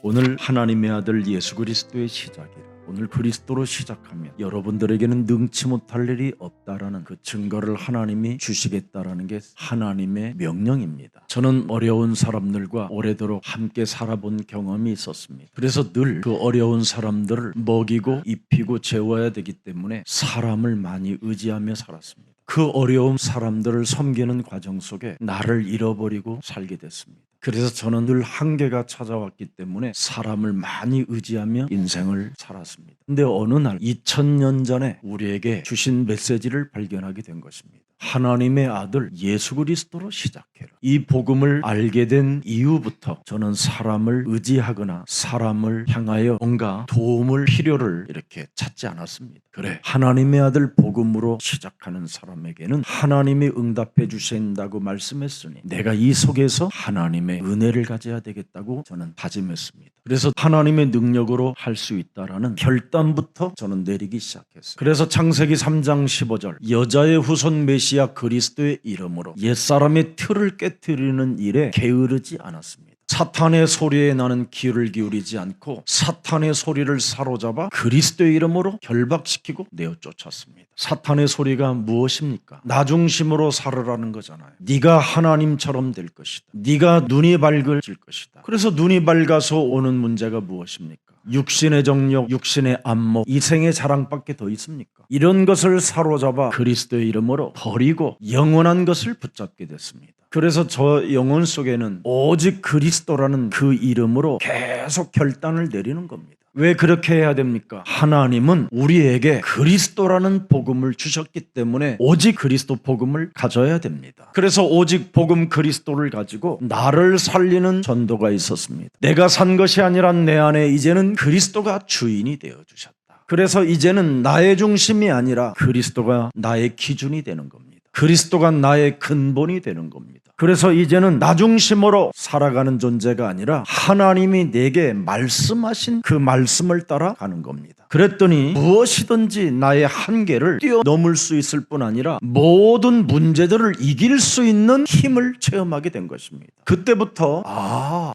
오늘 하나님의 아들 예수 그리스도의 시작이라. 오늘 그리스도로 시작하면 여러분들에게는 능치 못할 일이 없다라는 그 증거를 하나님이 주시겠다라는 게 하나님의 명령입니다. 저는 어려운 사람들과 오래도록 함께 살아본 경험이 있었습니다. 그래서 늘 그 어려운 사람들을 먹이고 입히고 재워야 되기 때문에 사람을 많이 의지하며 살았습니다. 그 어려운 사람들을 섬기는 과정 속에 나를 잃어버리고 살게 됐습니다. 그래서 저는 늘 한계가 찾아왔기 때문에 사람을 많이 의지하며 인생을 살았습니다. 근데 어느 날 2000년 전에 우리에게 주신 메시지를 발견하게 된 것입니다. 하나님의 아들 예수 그리스도로 시작해라. 이 복음을 알게 된 이후부터 저는 사람을 의지하거나 사람을 향하여 뭔가 도움을 필요를 이렇게 찾지 않았습니다. 그래, 하나님의 아들 복음으로 시작하는 사람에게는 하나님이 응답해 주신다고 말씀했으니 내가 이 속에서 하나님의 은혜를 가져야 되겠다고 저는 다짐했습니다. 그래서 하나님의 능력으로 할 수 있다라는 결단부터 저는 내리기 시작했어요. 그래서 창세기 3장 15절 여자의 후손 메시아 그리스도의 이름으로 옛사람의 틀을 깨트리는 일에 게으르지 않았습니다. 사탄의 소리에 나는 귀를 기울이지 않고 사탄의 소리를 사로잡아 그리스도의 이름으로 결박시키고 내어 쫓았습니다. 사탄의 소리가 무엇입니까? 나 중심으로 살으라는 거잖아요. 네가 하나님처럼 될 것이다. 네가 눈이 밝아질 것이다. 그래서 눈이 밝아서 오는 문제가 무엇입니까? 육신의 정욕, 육신의 안목, 이생의 자랑밖에 더 있습니까? 이런 것을 사로잡아 그리스도의 이름으로 버리고 영원한 것을 붙잡게 됐습니다. 그래서 저 영혼 속에는 오직 그리스도라는 그 이름으로 계속 결단을 내리는 겁니다. 왜 그렇게 해야 됩니까? 하나님은 우리에게 그리스도라는 복음을 주셨기 때문에 오직 그리스도 복음을 가져야 됩니다. 그래서 오직 복음 그리스도를 가지고 나를 살리는 전도가 있었습니다. 내가 산 것이 아니라 내 안에 이제는 그리스도가 주인이 되어 주셨다. 그래서 이제는 나의 중심이 아니라 그리스도가 나의 기준이 되는 겁니다. 그리스도가 나의 근본이 되는 겁니다. 그래서 이제는 나 중심으로 살아가는 존재가 아니라 하나님이 내게 말씀하신 그 말씀을 따라가는 겁니다. 그랬더니 무엇이든지 나의 한계를 뛰어넘을 수 있을 뿐 아니라 모든 문제들을 이길 수 있는 힘을 체험하게 된 것입니다. 그때부터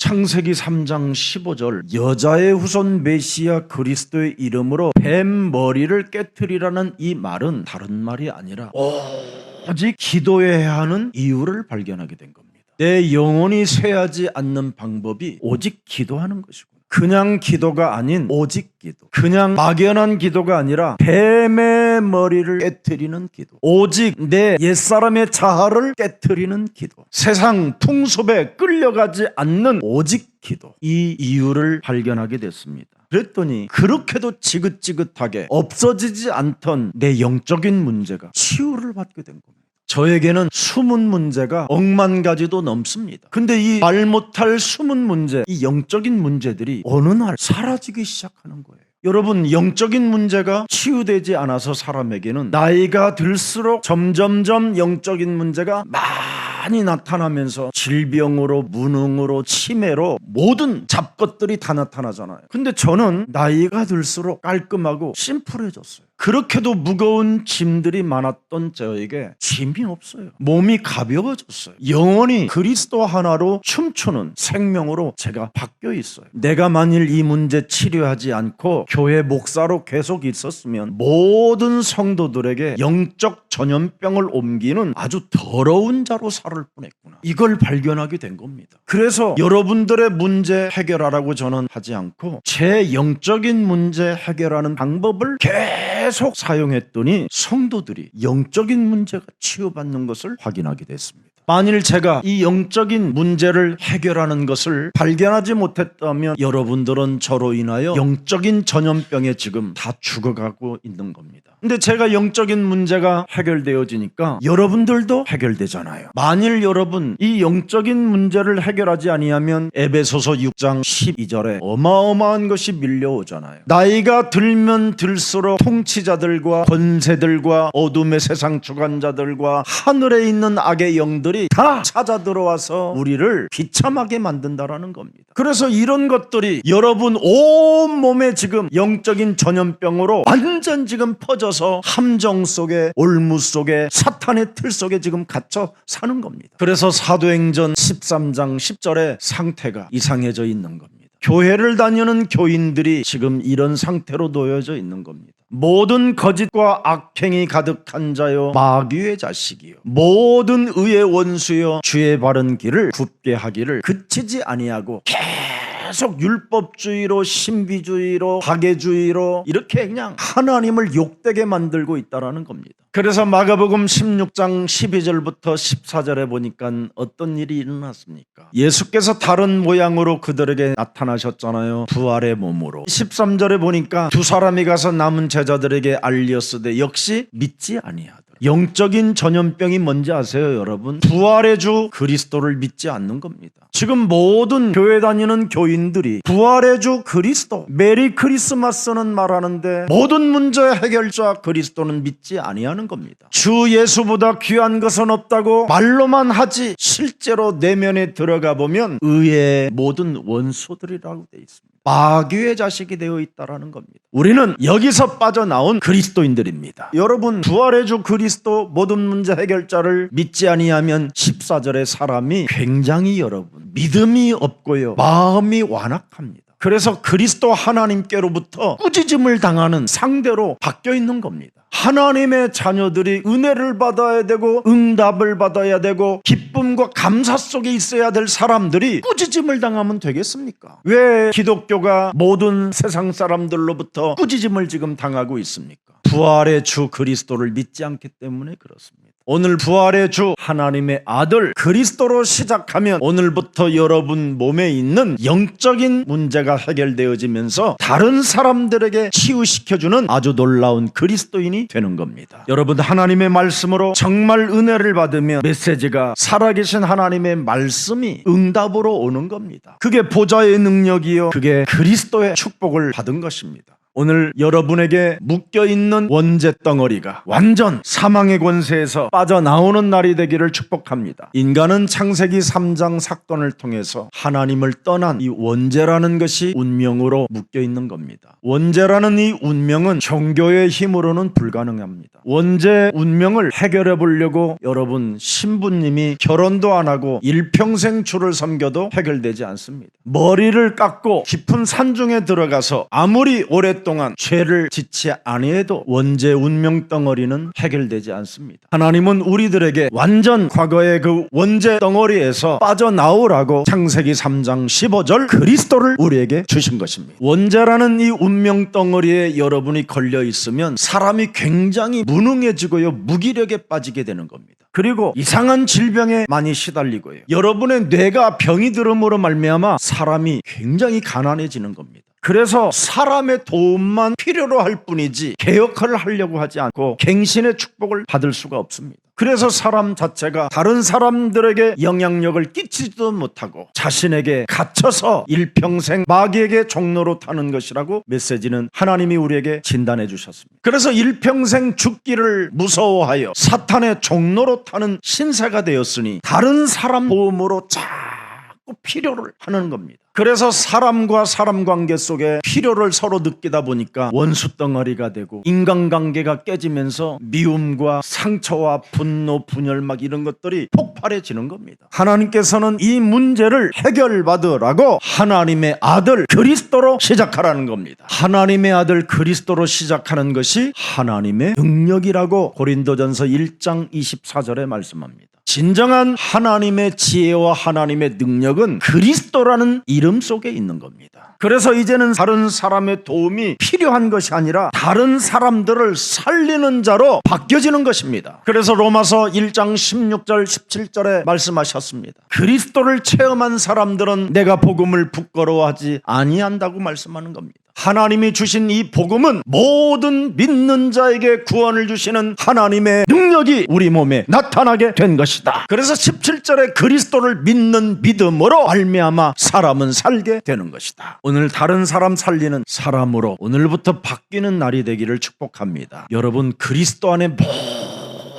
창세기 3장 15절 여자의 후손 메시아 그리스도의 이름으로 뱀 머리를 깨트리라는 이 말은 다른 말이 아니라 오직 기도해야 하는 이유를 발견하게 된 겁니다. 내 영혼이 쇠하지 않는 방법이 오직 기도하는 것이고 그냥 기도가 아닌 오직 기도, 그냥 막연한 기도가 아니라 뱀의 머리를 깨트리는 기도, 오직 내 옛사람의 자아를 깨트리는 기도, 세상 풍습에 끌려가지 않는 오직 기도, 이 이유를 발견하게 됐습니다. 그랬더니 그렇게도 지긋지긋하게 없어지지 않던 내 영적인 문제가 치유를 받게 된 겁니다. 저에게는 숨은 문제가 10,000 가지도 넘습니다. 근데 이 말 못할 숨은 문제, 이 영적인 문제들이 어느 날 사라지기 시작하는 거예요. 여러분, 영적인 문제가 치유되지 않아서 사람에게는 나이가 들수록 점점점 영적인 문제가 많이 나타나면서 질병으로, 무능으로, 치매로 모든 잡것들이 다 나타나잖아요. 근데 저는 나이가 들수록 깔끔하고 심플해졌어요. 그렇게도 무거운 짐들이 많았던 저에게 짐이 없어요. 몸이 가벼워졌어요. 영원히 그리스도 하나로 춤추는 생명으로 제가 바뀌어 있어요. 내가 만일 이 문제 치료하지 않고 교회 목사로 계속 있었으면 모든 성도들에게 영적 전염병을 옮기는 아주 더러운 자로 살을 뻔했구나. 이걸 발견하게 된 겁니다. 그래서 여러분들의 문제 해결하라고 저는 하지 않고 제 영적인 문제 해결하는 방법을 계속 사용했더니 성도들이 영적인 문제가 치유받는 것을 확인하게 됐습니다. 만일 제가 이 영적인 문제를 해결하는 것을 발견하지 못했다면 여러분들은 저로 인하여 영적인 전염병에 지금 다 죽어가고 있는 겁니다. 근데 제가 영적인 문제가 해결되어지니까 여러분들도 해결되잖아요. 만일 여러분 이 영적인 문제를 해결하지 아니하면 에베소서 6장 12절에 어마어마한 것이 밀려오잖아요. 나이가 들면 들수록 통치자들과 권세들과 어둠의 세상 주관자들과 하늘에 있는 악의 영들이 다 찾아 들어와서 우리를 비참하게 만든다라는 겁니다. 그래서 이런 것들이 여러분 온 몸에 지금 영적인 전염병으로 완전 지금 퍼져서 함정 속에 올무 속에 사탄의 틀 속에 지금 갇혀 사는 겁니다. 그래서 사도행전 13장 10절에 상태가 이상해져 있는 겁니다. 교회를 다니는 교인들이 지금 이런 상태로 놓여져 있는 겁니다. 모든 거짓과 악행이 가득한 자요 마귀의 자식이요 모든 의의 원수요 주의 바른 길을 굽게 하기를 그치지 아니하고 계속 율법주의로 신비주의로 박애주의로 이렇게 그냥 하나님을 욕되게 만들고 있다는 겁니다. 그래서 마가복음 16장 12절부터 14절에 보니까 어떤 일이 일어났습니까? 예수께서 다른 모양으로 그들에게 나타나셨잖아요. 부활의 몸으로. 13절에 보니까 두 사람이 가서 남은 제자들에게 알렸으되 역시 믿지 아니하더라. 영적인 전염병이 뭔지 아세요, 여러분? 부활의 주 그리스도를 믿지 않는 겁니다. 지금 모든 교회 다니는 교인들이 부활의 주 그리스도, 메리 크리스마스는 말하는데 모든 문제의 해결자 그리스도는 믿지 아니하는 겁니다. 주 예수보다 귀한 것은 없다고 말로만 하지 실제로 내면에 들어가 보면 의의 모든 원수들이라고 되어 있습니다. 마귀의 자식이 되어 있다는 겁니다. 우리는 여기서 빠져나온 그리스도인들입니다. 여러분, 부활의 주 그리스도 모든 문제 해결자를 믿지 아니하면 14절의 사람이 굉장히 여러분 믿음이 없고요 마음이 완악합니다. 그래서 그리스도 하나님께로부터 꾸짖음을 당하는 상대로 바뀌어 있는 겁니다. 하나님의 자녀들이 은혜를 받아야 되고 응답을 받아야 되고 기쁨과 감사 속에 있어야 될 사람들이 꾸짖음을 당하면 되겠습니까? 왜 기독교가 모든 세상 사람들로부터 꾸짖음을 지금 당하고 있습니까? 부활의 주 그리스도를 믿지 않기 때문에 그렇습니다. 오늘 부활의 주 하나님의 아들 그리스도로 시작하면 오늘부터 여러분 몸에 있는 영적인 문제가 해결되어지면서 다른 사람들에게 치유시켜주는 아주 놀라운 그리스도인이 되는 겁니다. 여러분, 하나님의 말씀으로 정말 은혜를 받으면 메시지가 살아계신 하나님의 말씀이 응답으로 오는 겁니다. 그게 보좌의 능력이요 그게 그리스도의 축복을 받은 것입니다. 오늘 여러분에게 묶여있는 원죄 덩어리가 완전 사망의 권세에서 빠져나오는 날이 되기를 축복합니다. 인간은 창세기 3장 사건을 통해서 하나님을 떠난 이 원죄라는 것이 운명으로 묶여있는 겁니다. 원죄라는 이 운명은 종교의 힘으로는 불가능합니다. 원죄 운명을 해결해 보려고 여러분 신부님이 결혼도 안 하고 일평생 주를 섬겨도 해결되지 않습니다. 머리를 깎고 깊은 산중에 들어가서 아무리 오랫동안 죄를 짓지 아니해도 원죄 운명 덩어리는 해결되지 않습니다. 하나님은 우리들에게 완전 과거의 그 원죄 덩어리에서 빠져나오라고 창세기 3장 15절 그리스도를 우리에게 주신 것입니다. 원죄라는 이 운명 덩어리에 여러분이 걸려 있으면 사람이 굉장히 무능해지고요 무기력에 빠지게 되는 겁니다. 그리고 이상한 질병에 많이 시달리고요 여러분의 뇌가 병이 들음으로 말미암아 사람이 굉장히 가난해지는 겁니다. 그래서 사람의 도움만 필요로 할 뿐이지 개혁을 하려고 하지 않고 갱신의 축복을 받을 수가 없습니다. 그래서 사람 자체가 다른 사람들에게 영향력을 끼치지도 못하고 자신에게 갇혀서 일평생 마귀에게 종로로 타는 것이라고 메시지는 하나님이 우리에게 진단해 주셨습니다. 그래서 일평생 죽기를 무서워하여 사탄의 종로로 타는 신세가 되었으니 다른 사람 도움으로 자꾸 필요를 하는 겁니다. 그래서 사람과 사람 관계 속에 필요를 서로 느끼다 보니까 원수 덩어리가 되고 인간관계가 깨지면서 미움과 상처와 분노, 분열 막 이런 것들이 폭발해지는 겁니다. 하나님께서는 이 문제를 해결받으라고 하나님의 아들 그리스도로 시작하라는 겁니다. 하나님의 아들 그리스도로 시작하는 것이 하나님의 능력이라고 고린도전서 1장 24절에 말씀합니다. 진정한 하나님의 지혜와 하나님의 능력은 그리스도라는 이름 속에 있는 겁니다. 그래서 이제는 다른 사람의 도움이 필요한 것이 아니라 다른 사람들을 살리는 자로 바뀌어지는 것입니다. 그래서 로마서 1장 16절 17절에 말씀하셨습니다. 그리스도를 체험한 사람들은 내가 복음을 부끄러워하지 아니한다고 말씀하는 겁니다. 하나님이 주신 이 복음은 모든 믿는 자에게 구원을 주시는 하나님의 능력이 우리 몸에 나타나게 된 것이다. 그래서 17절에 그리스도를 믿는 믿음으로 말미암아 사람은 살게 되는 것이다. 오늘 다른 사람 살리는 사람으로 오늘부터 바뀌는 날이 되기를 축복합니다. 여러분, 그리스도 안에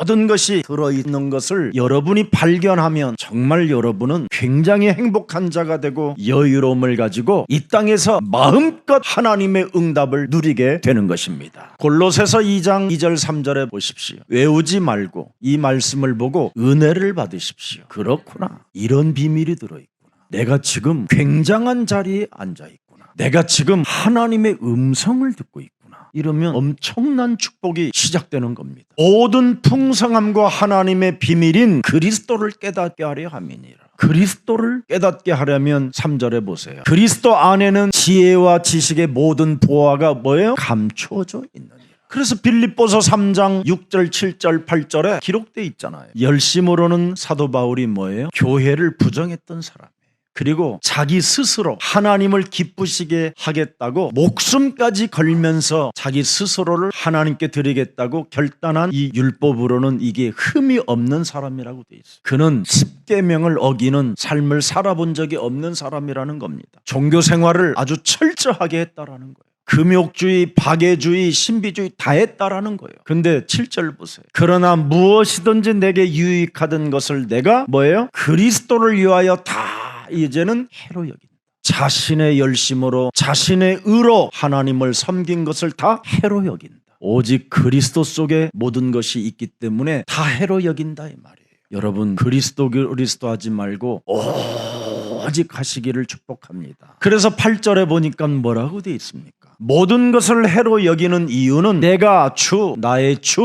모든 것이 들어있는 것을 여러분이 발견하면 정말 여러분은 굉장히 행복한 자가 되고 여유로움을 가지고 이 땅에서 마음껏 하나님의 응답을 누리게 되는 것입니다. 골로새서 2장 2절 3절에 보십시오. 외우지 말고 이 말씀을 보고 은혜를 받으십시오. 그렇구나, 이런 비밀이 들어있구나. 내가 지금 굉장한 자리에 앉아 있구나. 내가 지금 하나님의 음성을 듣고 있구나. 이러면 엄청난 축복이 시작되는 겁니다. 모든 풍성함과 하나님의 비밀인 그리스도를 깨닫게 하려 함이니라. 그리스도를 깨닫게 하려면 3절에 보세요. 그리스도 안에는 지혜와 지식의 모든 보화가 뭐예요? 감추어져 있느니라. 그래서 빌립보서 3장 6절 7절 8절에 기록되어 있잖아요. 열심으로는 사도 바울이 뭐예요? 교회를 부정했던 사람이에요. 그리고 자기 스스로 하나님을 기쁘시게 하겠다고 목숨까지 걸면서 자기 스스로를 하나님께 드리겠다고 결단한 이 율법으로는 이게 흠이 없는 사람이라고 돼 있어요. 그는 십계명을 어기는 삶을 살아본 적이 없는 사람이라는 겁니다. 종교 생활을 아주 철저하게 했다라는 거예요. 금욕주의, 박애주의, 신비주의 다 했다라는 거예요. 근데 7절 보세요. 그러나 무엇이든지 내게 유익하던 것을 내가 뭐예요? 그리스도를 위하여 다 이제는 해로 여긴다. 자신의 열심으로 자신의 의로 하나님을 섬긴 것을 다 해로 여긴다. 오직 그리스도 속에 모든 것이 있기 때문에 다 해로 여긴다 이 말이에요. 여러분 그리스도 하지 말고 오직 하시기를 축복합니다. 그래서 8절에 보니까 뭐라고 되어 있습니까? 모든 것을 해로 여기는 이유는 내가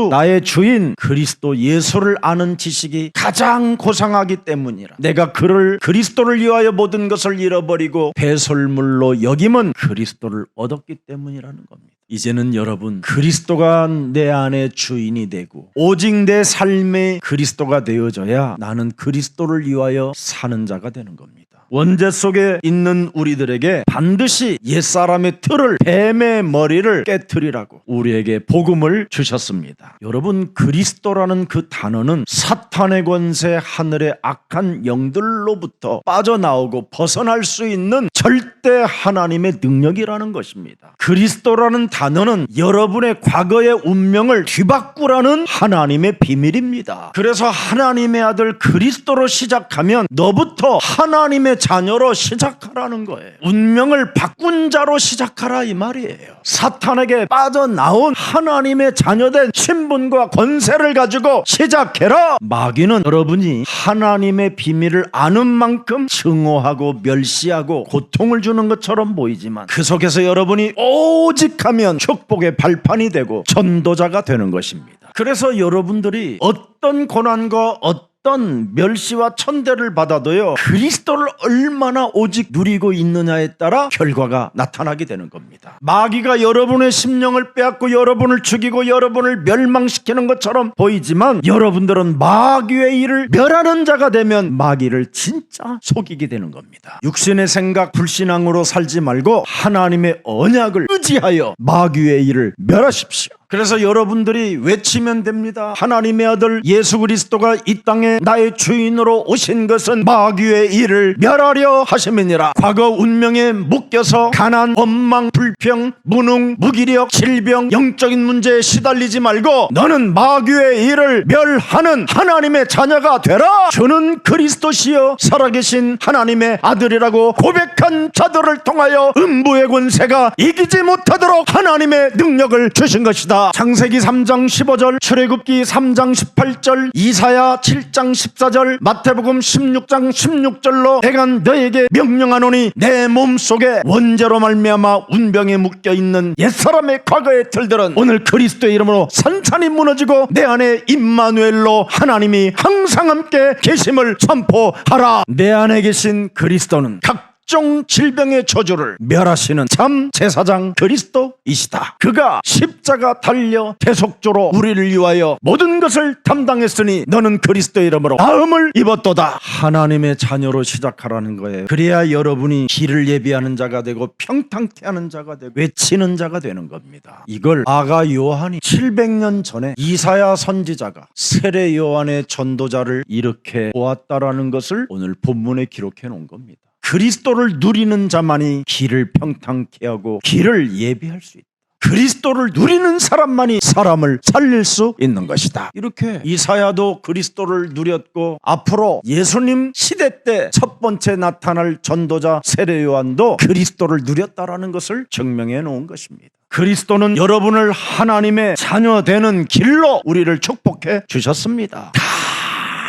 나의 주인 그리스도 예수를 아는 지식이 가장 고상하기 때문이라. 내가 그리스도를 위하여 모든 것을 잃어버리고 배설물로 여김은 그리스도를 얻었기 때문이라는 겁니다. 이제는 여러분 그리스도가 내 안에 주인이 되고 오직 내 삶에 그리스도가 되어져야 나는 그리스도를 위하여 사는 자가 되는 겁니다. 원죄 속에 있는 우리들에게 반드시 옛사람의 틀을 뱀의 머리를 깨트리라고 우리에게 복음을 주셨습니다. 여러분 그리스도라는 그 단어는 사탄의 권세 하늘의 악한 영들로부터 빠져나오고 벗어날 수 있는 절대 하나님의 능력이라는 것입니다. 그리스도라는 단어는 여러분의 과거의 운명을 뒤바꾸라는 하나님의 비밀입니다. 그래서 하나님의 아들 그리스도로 시작하면 너부터 하나님의 자녀로 시작하라는 거예요. 운명을 바꾼 자로 시작하라 이 말이에요. 사탄에게 빠져나온 하나님의 자녀된 신분과 권세를 가지고 시작해라. 마귀는 여러분이 하나님의 비밀을 아는 만큼 증오하고 멸시하고 고통을 주는 것처럼 보이지만 그 속에서 여러분이 오직 하면 축복의 발판이 되고 전도자가 되는 것입니다. 그래서 여러분들이 어떤 고난과 어떤 멸시와 천대를 받아도요 그리스도를 얼마나 오직 누리고 있느냐에 따라 결과가 나타나게 되는 겁니다. 마귀가 여러분의 심령을 빼앗고 여러분을 죽이고 여러분을 멸망시키는 것처럼 보이지만 여러분들은 마귀의 일을 멸하는 자가 되면 마귀를 진짜 속이게 되는 겁니다. 육신의 생각 불신앙으로 살지 말고 하나님의 언약을 의지하여 마귀의 일을 멸하십시오. 그래서 여러분들이 외치면 됩니다. 하나님의 아들 예수 그리스도가 이 땅에 나의 주인으로 오신 것은 마귀의 일을 멸하려 하심이니라. 과거 운명에 묶여서 가난, 원망, 불평, 무능, 무기력, 질병, 영적인 문제에 시달리지 말고 너는 마귀의 일을 멸하는 하나님의 자녀가 되라. 주는 그리스도시여 살아계신 하나님의 아들이라고 고백한 자들을 통하여 음부의 권세가 이기지 못하도록 하나님의 능력을 주신 것이다. 창세기 3장 15절, 출애굽기 3장 18절, 이사야 7장 14절, 마태복음 16장 16절로 내가 너에게 명령하노니 내 몸속에 원죄로 말미암아 운병에 묶여있는 옛사람의 과거의 틀들은 오늘 그리스도의 이름으로 산산이 무너지고 내 안에 임마누엘로 하나님이 항상 함께 계심을 선포하라. 내 안에 계신 그리스도는 각종 질병의 저주를 멸하시는 참 제사장 그리스도이시다. 그가 십자가 달려 대속조로 우리를 위하여 모든 것을 담당했으니 너는 그리스도의 이름으로 나음을 입었도다. 하나님의 자녀로 시작하라는 거예요. 그래야 여러분이 길을 예비하는 자가 되고 평탄케하는 자가 되고 외치는 자가 되는 겁니다. 이걸 아가 요한이 700년 전에 이사야 선지자가 세례 요한의 전도자를 이렇게 보았다라는 것을 오늘 본문에 기록해 놓은 겁니다. 그리스도를 누리는 자만이 길을 평탄케 하고 길을 예비할 수 있다. 그리스도를 누리는 사람만이 사람을 살릴 수 있는 것이다. 이렇게 이사야도 그리스도를 누렸고 앞으로 예수님 시대 때 첫 번째 나타날 전도자 세례 요한도 그리스도를 누렸다라는 것을 증명해 놓은 것입니다. 그리스도는 여러분을 하나님의 자녀 되는 길로 우리를 축복해 주셨습니다.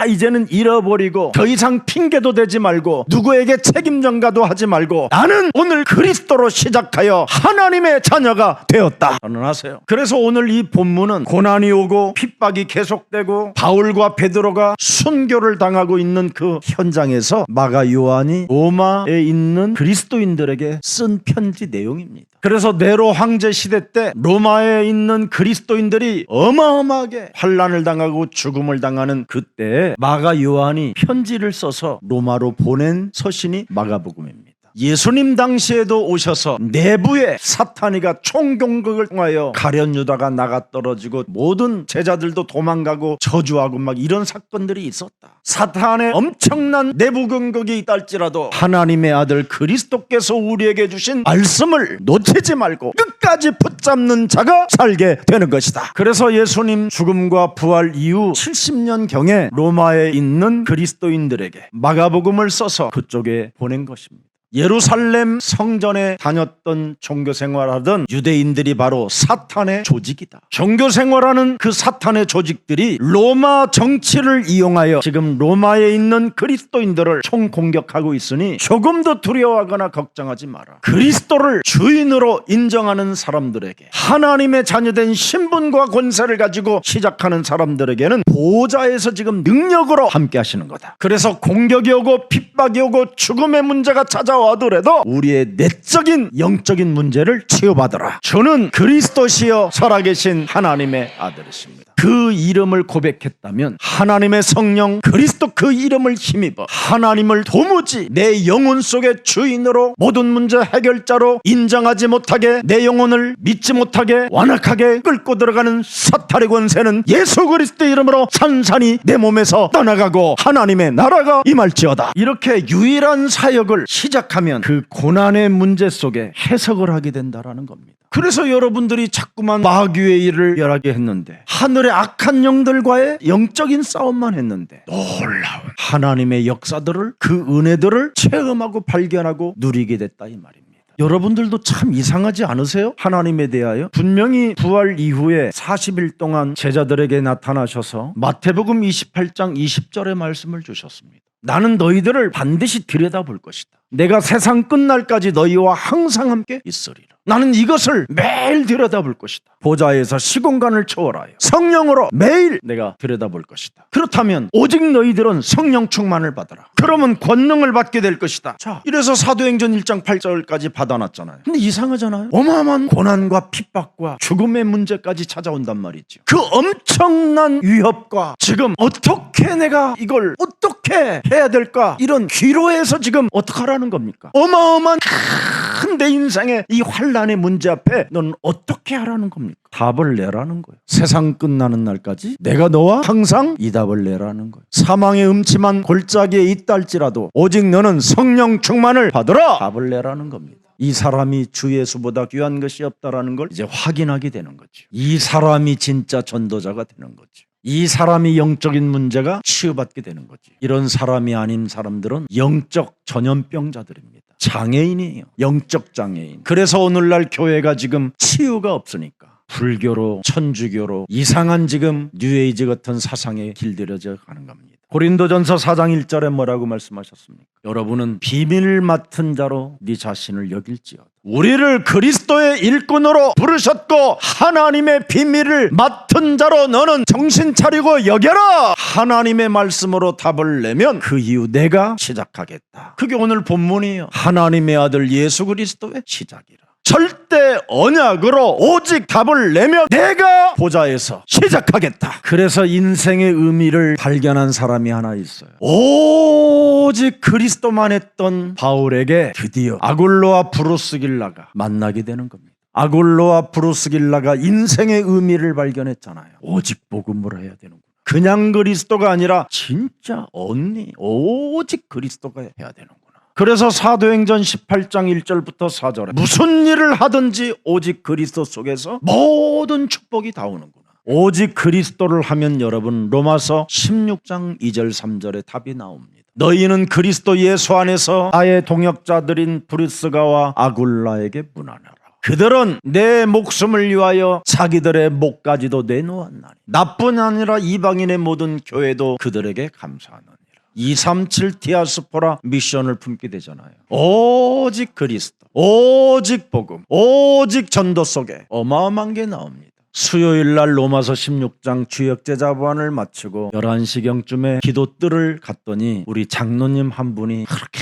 다 이제는 잃어버리고 더 이상 핑계도 대지 말고 누구에게 책임 전가도 하지 말고 나는 오늘 그리스도로 시작하여 하나님의 자녀가 되었다 선언하세요. 그래서 오늘 이 본문은 고난이 오고 핍박이 계속되고 바울과 베드로가 순교를 당하고 있는 그 현장에서 마가 요한이 로마에 있는 그리스도인들에게 쓴 편지 내용입니다. 그래서 네로 황제 시대 때 로마에 있는 그리스도인들이 어마어마하게 환난을 당하고 죽음을 당하는 그때 마가 요한이 편지를 써서 로마로 보낸 서신이 마가복음입니다. 예수님 당시에도 오셔서 내부에 사탄이가 총공격을 통하여 가룟 유다가 나가 떨어지고 모든 제자들도 도망가고 저주하고 막 이런 사건들이 있었다. 사탄의 엄청난 내부 공격이 있다 할지라도 하나님의 아들 그리스도께서 우리에게 주신 말씀을 놓치지 말고 끝까지 붙잡는 자가 살게 되는 것이다. 그래서 예수님 죽음과 부활 이후 70년경에 로마에 있는 그리스도인들에게 마가복음을 써서 그쪽에 보낸 것입니다. 예루살렘 성전에 다녔던 종교생활하던 유대인들이 바로 사탄의 조직이다. 종교생활하는 그 사탄의 조직들이 로마 정치를 이용하여 지금 로마에 있는 그리스도인들을 총공격하고 있으니 조금도 두려워하거나 걱정하지 마라. 그리스도를 주인으로 인정하는 사람들에게 하나님의 자녀된 신분과 권세를 가지고 시작하는 사람들에게는 보좌에서 지금 능력으로 함께 하시는 거다. 그래서 공격이 오고 핍박이 오고 죽음의 문제가 찾아와 하더라도 우리의 내적인 영적인 문제를 치유받으라. 저는 그리스도시여 살아계신 하나님의 아들이십니다. 그 이름을 고백했다면 하나님의 성령 그리스도 그 이름을 힘입어 하나님을 도무지 내 영혼 속의 주인으로 모든 문제 해결자로 인정하지 못하게 내 영혼을 믿지 못하게 완악하게 끌고 들어가는 사탄의 권세는 예수 그리스도 이름으로 산산이 내 몸에서 떠나가고 하나님의 나라가 임할지어다. 이렇게 유일한 사역을 시작하면 그 고난의 문제 속에 해석을 하게 된다라는 겁니다. 그래서 여러분들이 자꾸만 마귀의 일을 열하게 했는데 하늘의 악한 영들과의 영적인 싸움만 했는데 놀라운 하나님의 역사들을 그 은혜들을 체험하고 발견하고 누리게 됐다 이 말입니다. 여러분들도 참 이상하지 않으세요? 하나님에 대하여 분명히 부활 이후에 40일 동안 제자들에게 나타나셔서 마태복음 28장 20절의 말씀을 주셨습니다. 나는 너희들을 반드시 들여다볼 것이다. 내가 세상 끝날까지 너희와 항상 함께 있으리라. 나는 이것을 매일 들여다볼 것이다. 보좌에서 시공간을 초월하여 성령으로 매일 내가 들여다볼 것이다. 그렇다면 오직 너희들은 성령 충만을 받아라. 그러면 권능을 받게 될 것이다. 자, 이래서 사도행전 1장 8절까지 받아놨잖아요. 근데 이상하잖아요. 어마어마한 고난과 핍박과 죽음의 문제까지 찾아온단 말이죠. 그 엄청난 위협과 지금 어떻게 내가 이걸 어떻게 해야 될까 이런 기로에서 지금 어떡하라는 겁니까? 어마어마한 큰 내 인생의 이 환난의 문제 앞에 넌 어떻게 하라는 겁니까? 답을 내라는 거예요. 세상 끝나는 날까지 내가 너와 항상 이 답을 내라는 거예요. 사망의 음침한 골짜기에 있다 할지라도 오직 너는 성령 충만을 받으라. 답을 내라는 겁니다. 이 사람이 주 예수보다 귀한 것이 없다라는 걸 이제 확인하게 되는 거죠. 이 사람이 진짜 전도자가 되는 거죠. 이 사람이 영적인 문제가 치유받게 되는 거지. 이런 사람이 아닌 사람들은 영적 전염병자들입니다. 장애인이에요. 영적 장애인. 그래서 오늘날 교회가 지금 치유가 없으니까 불교로 천주교로 이상한 지금 뉴에이지 같은 사상에 길들여져 가는 겁니다. 고린도전서 4장 1절에 뭐라고 말씀하셨습니까? 여러분은 비밀을 맡은 자로 네 자신을 여길지어다. 우리를 그리스도의 일꾼으로 부르셨고 하나님의 비밀을 맡은 자로 너는 정신 차리고 여겨라. 하나님의 말씀으로 답을 내면 그 이후 내가 시작하겠다. 그게 오늘 본문이에요. 하나님의 아들 예수 그리스도의 시작이라. 절대 언약으로 오직 답을 내면 내가 보좌에서 시작하겠다. 그래서 인생의 의미를 발견한 사람이 하나 있어요. 오직 그리스도만 했던 바울에게 드디어 아굴로와 브루스길라가 만나게 되는 겁니다. 아굴로와 브루스길라가 인생의 의미를 발견했잖아요. 오직 복음으로 해야 되는구나. 그냥 그리스도가 아니라 진짜 언니 오직 그리스도가 해야 되는구나. 그래서 사도행전 18장 1절부터 4절에 무슨 일을 하든지 오직 그리스도 속에서 모든 축복이 다 오는구나. 오직 그리스도를 하면 여러분 로마서 16장 2절 3절에 답이 나옵니다. 너희는 그리스도 예수 안에서 나의 동역자들인 브리스가와 아굴라에게 문안하라. 그들은 내 목숨을 위하여 자기들의 목까지도 내놓았나니 나뿐 아니라 이방인의 모든 교회도 그들에게 감사하느니라. 237 디아스포라 미션을 품게 되잖아요. 오직 그리스도, 오직 복음, 오직 전도 속에 어마어마한 게 나옵니다. 수요일 날 로마서 16장 주역제자반을 마치고 11시경쯤에 기도뜰을 갔더니 우리 장로님 한 분이 그렇게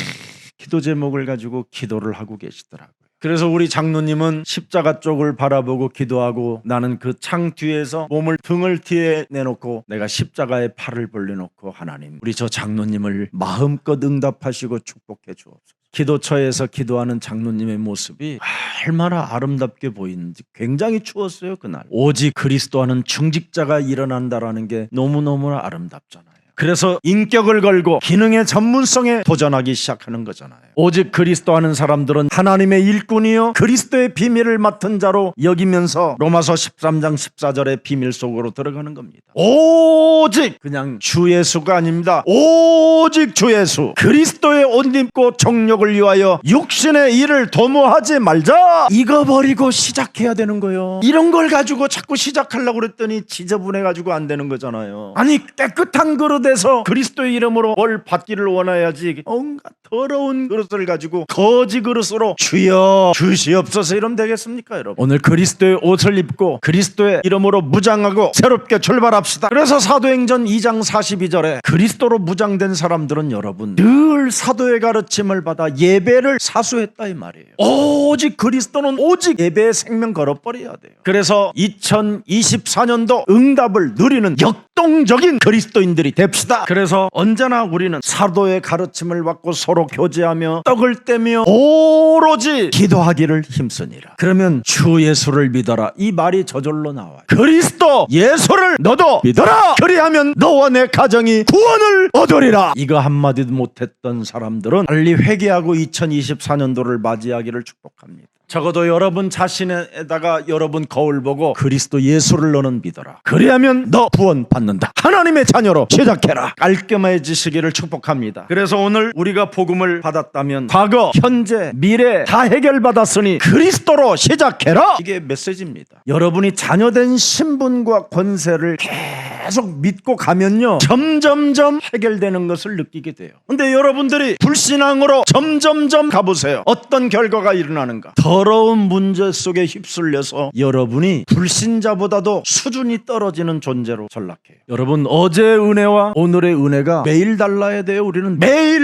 기도 제목을 가지고 기도를 하고 계시더라고요. 그래서 우리 장로님은 십자가 쪽을 바라보고 기도하고, 나는 그 창 뒤에서 몸을 등을 뒤에 내놓고 내가 십자가에 팔을 벌려놓고, 하나님 우리 저 장로님을 마음껏 응답하시고 축복해 주옵소서. 기도처에서 기도하는 장로님의 모습이 얼마나 아름답게 보이는지. 굉장히 추웠어요 그날. 오직 그리스도하는 중직자가 일어난다라는 게 너무너무 아름답잖아요. 그래서 인격을 걸고 기능의 전문성에 도전하기 시작하는 거잖아요. 오직 그리스도 하는 사람들은 하나님의 일꾼이요 그리스도의 비밀을 맡은 자로 여기면서 로마서 13장 14절의 비밀 속으로 들어가는 겁니다. 오직 그냥 주 예수가 아닙니다. 오직 주 예수 그리스도의 옷 입고 정욕을 위하여 육신의 일을 도모하지 말자. 이거 버리고 시작해야 되는 거예요. 이런 걸 가지고 자꾸 시작하려고 그랬더니 지저분해가지고 안 되는 거잖아요. 아니 깨끗한 그릇 에서 그리스도의 이름으로 뭘 받기를 원해야지 온갖 더러운 그릇을 가지고 거지 그릇으로 주여 주시옵소서 이러면 되겠습니까 여러분? 오늘 그리스도의 옷을 입고 그리스도의 이름으로 무장하고 새롭게 출발합시다. 그래서 사도행전 2장 42절에 그리스도로 무장된 사람들은 여러분 늘 사도의 가르침을 받아 예배를 사수했다 이 말이에요. 오직 그리스도는 오직 예배의 생명 걸어버려야 돼요. 그래서 2024년도 응답을 누리는 역동적인 그리스도인들이 됩시다. 그래서 언제나 우리는 사도의 가르침을 받고 서로 교제하며 떡을 떼며 오로지 기도하기를 힘쓰니라. 그러면 주 예수를 믿어라 이 말이 저절로 나와요. 그리스도 예수를 너도 믿어라. 그리하면 너와 내 가정이 구원을 얻으리라. 이거 한마디도 못했던 사람들은 빨리 회개하고 2024년도를 맞이하기를 축복합니다. 적어도 여러분 자신에다가 여러분 거울 보고 그리스도 예수를 너는 믿어라. 그리하면 너 구원 받는다. 하나님의 자녀로 시작해라. 깔끔해지시기를 축복합니다. 그래서 오늘 우리가 복음을 받았다면 과거, 현재, 미래 다 해결받았으니 그리스도로 시작해라. 이게 메시지입니다. 여러분이 자녀된 신분과 권세를 계속 믿고 가면요 점점점 해결되는 것을 느끼게 돼요. 근데 여러분들이 불신앙으로 점점점 가보세요. 어떤 결과가 일어나는가? 더러운 문제 속에 휩쓸려서 여러분이 불신자보다도 수준이 떨어지는 존재로 전락해요. 여러분 어제의 은혜와 오늘의 은혜가 매일 달라야 돼요. 우리는 매일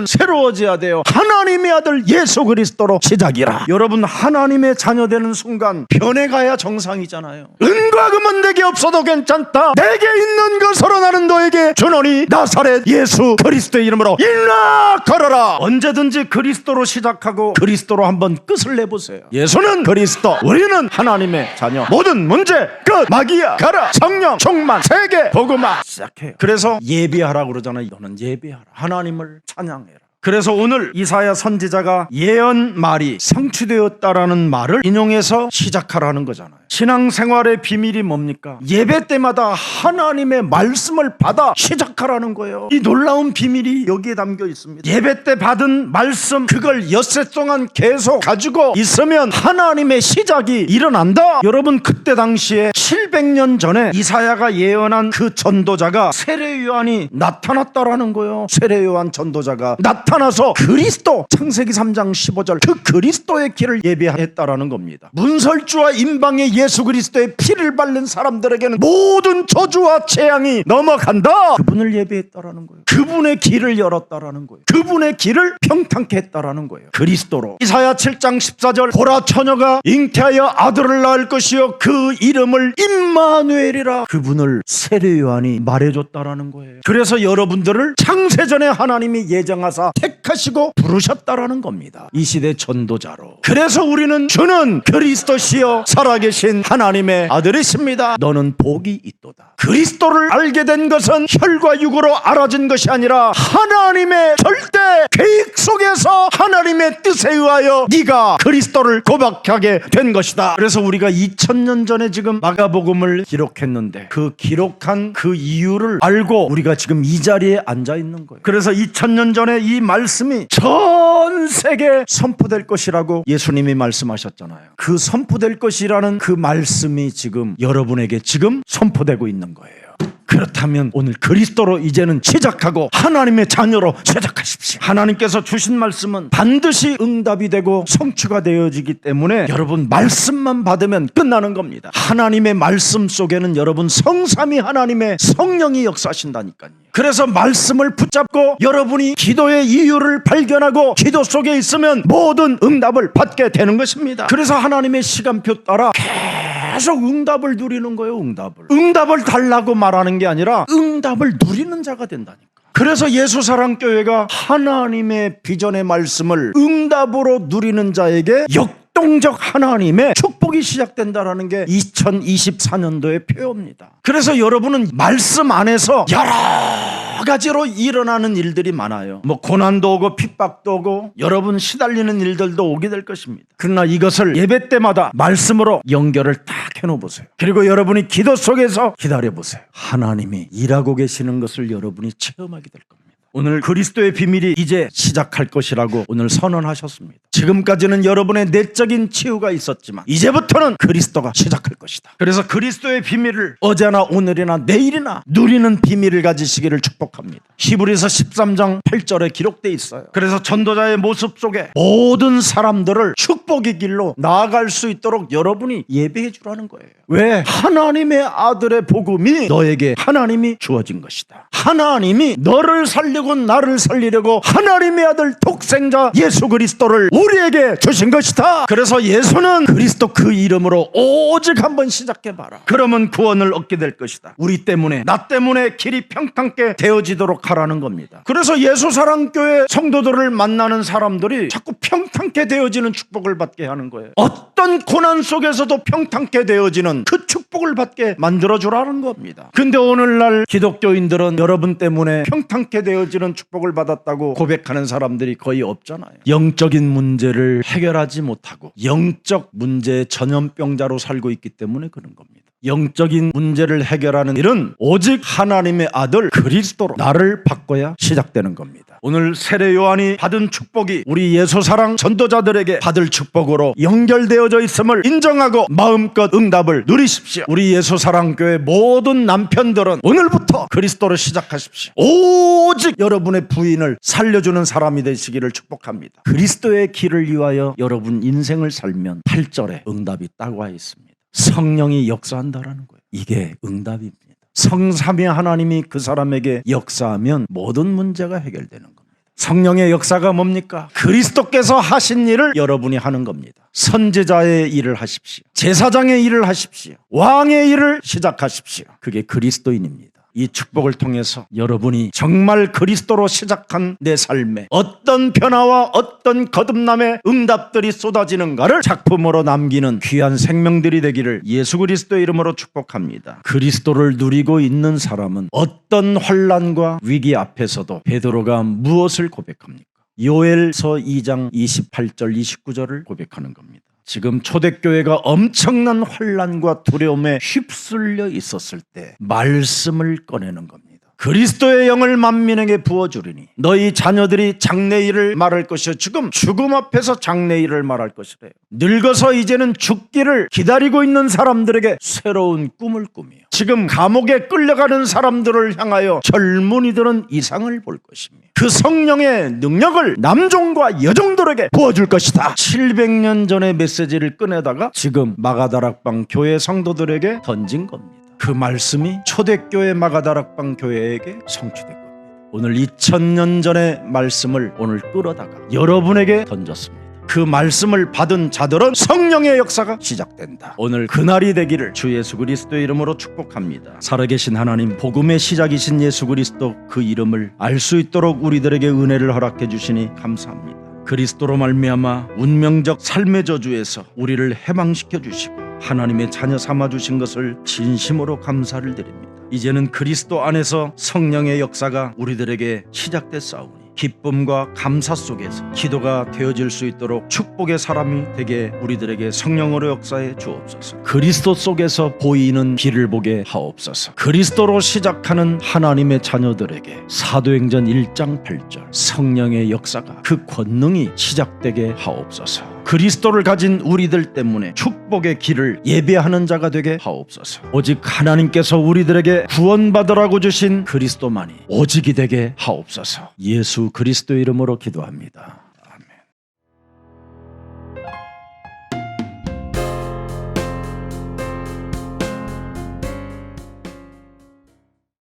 새로워져야 돼요. 하나님의 아들 예수 그리스도로 시작이라. 여러분 하나님의 자녀 되는 순간 변해가야 정상이잖아요. 은과 금은 내게 없어도 괜찮다. 내게 있는 것으로 나는 너에게 주노니 나사렛 예수 그리스도의 이름으로 일어나 걸어라. 언제든지 그리스도로 시작하고 그리스도로 한번 끝을 내보세요. 예수는 그리스도, 우리는 하나님의 자녀. 모든 문제 끝. 마귀야 가라. 성령 충만 세계 복음화 시작해요. 그래서 예배하라고 그러잖아요. 너는 예배하라. 하나님을 찬양해라. 그래서 오늘 이사야 선지자가 예언 말이 성취되었다라는 말을 인용해서 시작하라는 거잖아요. 신앙생활의 비밀이 뭡니까? 예배 때마다 하나님의 말씀을 받아 시작하라는 거예요. 이 놀라운 비밀이 여기에 담겨 있습니다. 예배 때 받은 말씀 그걸 엿새 동안 계속 가지고 있으면 하나님의 시작이 일어난다. 여러분 그때 당시에 700년 전에 이사야가 예언한 그 전도자가 세례 요한이 나타났다라는 거예요. 세례 요한 전도자가 나타나서 그리스도 창세기 3장 15절 그 그리스도의 길을 예배했다라는 겁니다. 문설주와 임방의 예수 그리스도의 피를 바른 사람들에게는 모든 저주와 재앙이 넘어간다. 그분을 예배했다라는 거예요. 그분의 길을 열었다라는 거예요. 그분의 길을 평탄케 했다라는 거예요. 그리스도로. 이사야 7장 14절 보라 처녀가 잉태하여 아들을 낳을 것이요 그 이름을 임마누엘이라. 그분을 세례 요한이 말해줬다라는 거예요. 그래서 여러분들을 창세전에 하나님이 예정하사 택하시고 부르셨다라는 겁니다. 이 시대 전도자로. 그래서 우리는 주는 그리스도시여 살아계신 되신 하나님의 아들이십니다. 너는 복이 있도다. 그리스도를 알게 된 것은 혈과 육으로 알아진 것이 아니라 하나님의 절대 계획 속에서 하나님의 뜻에 의하여 네가 그리스도를 고백하게 된 것이다. 그래서 우리가 2000년 전에 지금 마가복음을 기록했는데 그 기록한 그 이유를 알고 우리가 지금 이 자리에 앉아 있는 거예요. 그래서 2000년 전에 이 말씀이 전 세계에 선포될 것이라고 예수님이 말씀하셨잖아요. 그 선포될 것이라는 그 말씀이 지금 여러분에게 지금 선포되고 있는 거예요. 그렇다면 오늘 그리스도로 이제는 시작하고 하나님의 자녀로 시작하십시오. 하나님께서 주신 말씀은 반드시 응답이 되고 성취가 되어지기 때문에 여러분 말씀만 받으면 끝나는 겁니다. 하나님의 말씀 속에는 여러분 성삼위 하나님의 성령이 역사하신다니까요. 그래서 말씀을 붙잡고 여러분이 기도의 이유를 발견하고 기도 속에 있으면 모든 응답을 받게 되는 것입니다. 그래서 하나님의 시간표 따라 계속 응답을 누리는 거예요. 응답을 달라고 말하는 게 아니라 응답을 누리는 자가 된다니까. 그래서 예수사랑교회가 하나님의 비전의 말씀을 응답으로 누리는 자에게 역동적 하나님의 축복이 시작된다라는 게 2024년도의 표어입니다. 그래서 여러분은 말씀 안에서 여러 가지로 일어나는 일들이 많아요. 고난도 오고 핍박도 오고 여러분 시달리는 일들도 오게 될 것입니다. 그러나 이것을 예배 때마다 말씀으로 연결을 딱 해놓으세요. 그리고 여러분이 기도 속에서 기다려보세요. 하나님이 일하고 계시는 것을 여러분이 체험하게 될 겁니다. 오늘 그리스도의 비밀이 이제 시작할 것이라고 오늘 선언하셨습니다. 지금까지는 여러분의 내적인 치유가 있었지만 이제부터는 그리스도가 시작할 것이다. 그래서 그리스도의 비밀을 어제나 오늘이나 내일이나 누리는 비밀을 가지시기를 축복합니다. 히브리서 13장 8절에 기록되어 있어요. 그래서 전도자의 모습 속에 모든 사람들을 축복의 길로 나아갈 수 있도록 여러분이 예배해 주라는 거예요. 왜? 하나님의 아들의 복음이 너에게 하나님이 주어진 것이다. 하나님이 너를 살리고 나를 살리려고 하나님의 아들 독생자 예수 그리스도를 우리에게 주신 것이다. 그래서 예수는 그리스도 그 이름으로 오직 한번 시작해봐라. 그러면 구원을 얻게 될 것이다. 우리 때문에 나 때문에 길이 평탄케 되어지도록 하라는 겁니다. 그래서 예수사랑교회 성도들을 만나는 사람들이 자꾸 평탄케 되어지는 축복을 받게 하는 거예요. 어떤 고난 속에서도 평탄케 되어지는 그 축복을 받게 만들어주라는 겁니다. 근데 오늘날 기독교인들은 여러분 때문에 평탄케 되어지는 축복을 받았다고 고백하는 사람들이 거의 없잖아요. 영적인 문제를 해결하지 못하고 영적 문제의 전염병자로 살고 있기 때문에 그런 겁니다. 영적인 문제를 해결하는 일은 오직 하나님의 아들 그리스도로 나를 바꿔야 시작되는 겁니다. 오늘 세례 요한이 받은 축복이 우리 예수사랑 전도자들에게 받을 축복으로 연결되어져 있음을 인정하고 마음껏 응답을 누리십시오. 우리 예수사랑교회 모든 남편들은 오늘부터 그리스도로 시작하십시오. 오직 여러분의 부인을 살려주는 사람이 되시기를 축복합니다. 그리스도의 길을 위하여 여러분 인생을 살면 8절에 응답이 딱 와 있습니다. 성령이 역사한다라는 거예요. 이게 응답입니다. 성삼위 하나님이 그 사람에게 역사하면 모든 문제가 해결되는 겁니다. 성령의 역사가 뭡니까? 그리스도께서 하신 일을 여러분이 하는 겁니다. 선지자의 일을 하십시오. 제사장의 일을 하십시오. 왕의 일을 시작하십시오. 그게 그리스도인입니다. 이 축복을 통해서 여러분이 정말 그리스도로 시작한 내 삶에 어떤 변화와 어떤 거듭남의 응답들이 쏟아지는가를 작품으로 남기는 귀한 생명들이 되기를 예수 그리스도의 이름으로 축복합니다. 그리스도를 누리고 있는 사람은 어떤 환난과 위기 앞에서도 베드로가 무엇을 고백합니까? 요엘서 2장 28절 29절을 고백하는 겁니다. 지금 초대교회가 엄청난 환난과 두려움에 휩쓸려 있었을 때 말씀을 꺼내는 겁니다. 그리스도의 영을 만민에게 부어주리니 너희 자녀들이 장래일을 말할 것이요 지금 죽음 앞에서 장래일을 말할 것이래요. 늙어서 이제는 죽기를 기다리고 있는 사람들에게 새로운 꿈을 꾸며 지금 감옥에 끌려가는 사람들을 향하여 젊은이들은 이상을 볼 것입니다. 그 성령의 능력을 남종과 여종들에게 부어줄 것이다. 700년 전의 메시지를 꺼내다가 지금 마가다락방 교회 성도들에게 던진 겁니다. 그 말씀이 초대교회 마가다락방 교회에게 성취된 겁니다. 오늘 2000년 전의 말씀을 오늘 끌어다가 여러분에게 던졌습니다. 그 말씀을 받은 자들은 성령의 역사가 시작된다. 오늘 그날이 되기를 주 예수 그리스도의 이름으로 축복합니다. 살아계신 하나님, 복음의 시작이신 예수 그리스도 그 이름을 알 수 있도록 우리들에게 은혜를 허락해 주시니 감사합니다. 그리스도로 말미암아 운명적 삶의 저주에서 우리를 해방시켜 주시고 하나님의 자녀 삼아 주신 것을 진심으로 감사를 드립니다. 이제는 그리스도 안에서 성령의 역사가 우리들에게 시작됐사오니 기쁨과 감사 속에서 기도가 되어질 수 있도록 축복의 사람이 되게 우리들에게 성령으로 역사해 주옵소서. 그리스도 속에서 보이는 길을 보게 하옵소서. 그리스도로 시작하는 하나님의 자녀들에게 사도행전 1장 8절 성령의 역사가 그 권능이 시작되게 하옵소서. 그리스도를 가진 우리들 때문에 축복의 길을 예배하는 자가 되게 하옵소서. 오직 하나님께서 우리들에게 구원받으라고 주신 그리스도만이 오직이 되게 하옵소서. 예수 그리스도 이름으로 기도합니다.